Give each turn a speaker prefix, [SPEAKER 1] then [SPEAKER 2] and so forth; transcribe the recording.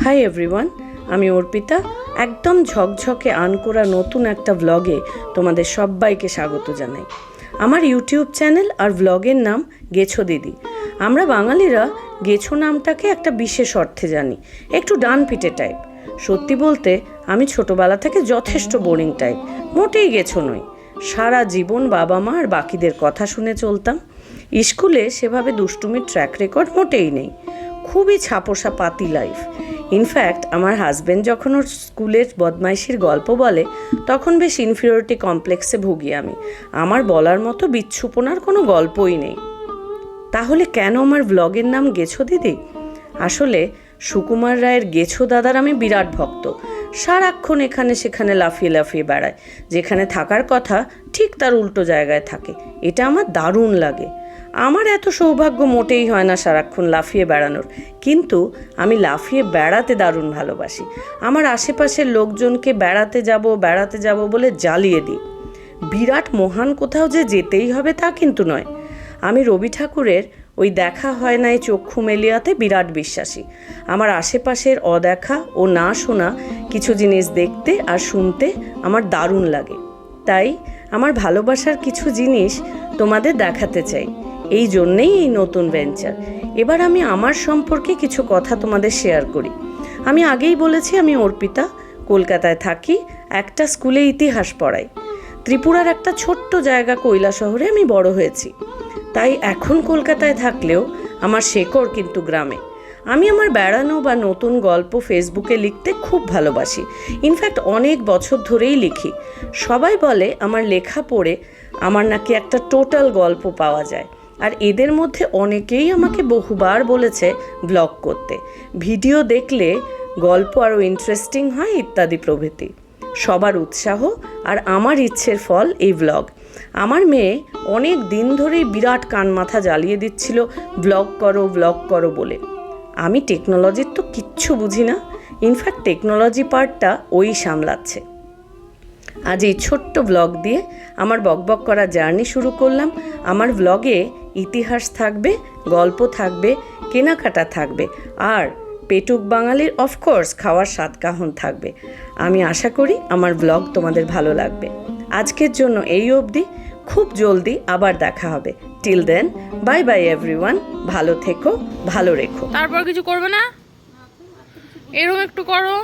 [SPEAKER 1] Hi everyone, আমি অর্পিতা। একদম ঝকঝকে আনকোরা নতুন একটা ভ্লগে তোমাদের সবাইকে স্বাগত জানাই। আমার ইউটিউব চ্যানেল আর ভ্লগের নাম গেছো দিদি। আমরা বাঙালিরা গেছো নামটাকে একটা বিশেষ অর্থে জানি, একটু ডানপিটে টাইপ। সত্যি বলতে আমি ছোটবেলা থেকে যথেষ্ট বোরিং টাইপ, মোটেই গেছো নই। সারা জীবন বাবা মা আর বাকিদের কথা শুনে চলতাম। স্কুলে সেভাবে দুষ্টুমির ট্র্যাক রেকর্ড মোটেই নেই, খুবই ছাপোষা পাতি লাইফ। ইনফ্যাক্ট আমার হাজব্যান্ড যখন ওর স্কুলের বদমাইশির গল্প বলে তখন বেশ ইনফিরিয়রিটি কমপ্লেক্সে ভুগি আমি। আমার বলার মতো বিচ্ছুপনার কোনো গল্পই নেই। তাহলে কেন আমার ব্লগের নাম গেছো দিদি? আসলে সুকুমার রায়ের গেছো দাদার আমি বিরাট ভক্ত। সারাক্ষণ এখানে সেখানে লাফিয়ে লাফিয়ে বেড়ায়, যেখানে থাকার কথা ঠিক তার উল্টো জায়গায় থাকে। এটা আমার দারুণ লাগে। আমার এত সৌভাগ্য মোটেই হয় না সারাক্ষণ লাফিয়ে বেড়ানোর, কিন্তু আমি লাফিয়ে বেড়াতে দারুণ ভালোবাসি। আমার আশেপাশের লোকজনকে বেড়াতে যাব বলে জ্বালিয়ে দিই। বিরাট মহান কোথাও যে যেতেই হবে তা কিন্তু নয়। আমি রবি ঠাকুরের ওই দেখা হয় নাই চক্ষু মেলিয়াতে বিরাট বিশ্বাসী। আমার আশেপাশের অদেখা ও না শোনা কিছু জিনিস দেখতে আর শুনতে আমার দারুণ লাগে। তাই আমার ভালোবাসার কিছু জিনিস তোমাদের দেখাতে চাই। এই জন্যেই এই নতুন ভেঞ্চার। এবার আমি আমার সম্পর্কে কিছু কথা তোমাদের শেয়ার করি। আমি আগেই বলেছি আমি অর্পিতা, কলকাতায় থাকি, একটা স্কুলে ইতিহাস পড়াই। ত্রিপুরার একটা ছোট্ট জায়গা কৈলাসহরে আমি বড় হয়েছি। তাই এখন কলকাতায় থাকলেও আমার শেকড় কিন্তু গ্রামে। আমি আমার বেড়ানো বা নতুন গল্প ফেসবুকে লিখতে খুব ভালোবাসি। ইনফ্যাক্ট অনেক বছর ধরেই লিখি। সবাই বলে আমার লেখা পড়ে আমার নাকি একটা টোটাল গল্প পাওয়া যায়। আর এদের মধ্যে অনেকেই আমাকে বহুবার বলেছে ব্লগ করতে, ভিডিও দেখলে গল্প আরও ইন্টারেস্টিং হয় ইত্যাদি প্রভৃতি। সবার উৎসাহ আর আমার ইচ্ছের ফল এই ব্লগ। আমার মেয়ে অনেক দিন ধরেই বিরাট কান মাথা জ্বালিয়ে দিচ্ছিল ব্লগ করো বলে। আমি টেকনোলজির তো কিচ্ছু বুঝি না। ইনফ্যাক্ট টেকনোলজি পার্টটা ওই সামলাচ্ছে। আজ এই ছোট্ট ব্লগ দিয়ে আমার বকবক করা জার্নি শুরু করলাম। আমার ব্লগে ইতিহাস থাকবে, গল্প থাকবে, কেনাকাটা থাকবে, আর পেটুক বাঙালির অফকোর্স খাওয়ার সাতকাহন থাকবে। আমি আশা করি আমার ব্লগ তোমাদের ভালো লাগবে। আজকের জন্য এই অবধি, খুব জলদি আবার দেখা হবে। Till then, bye bye everyone. ভালো থেকো, ভালো রেখো।
[SPEAKER 2] তারপর কিছু করবে না, এরকম একটু করো।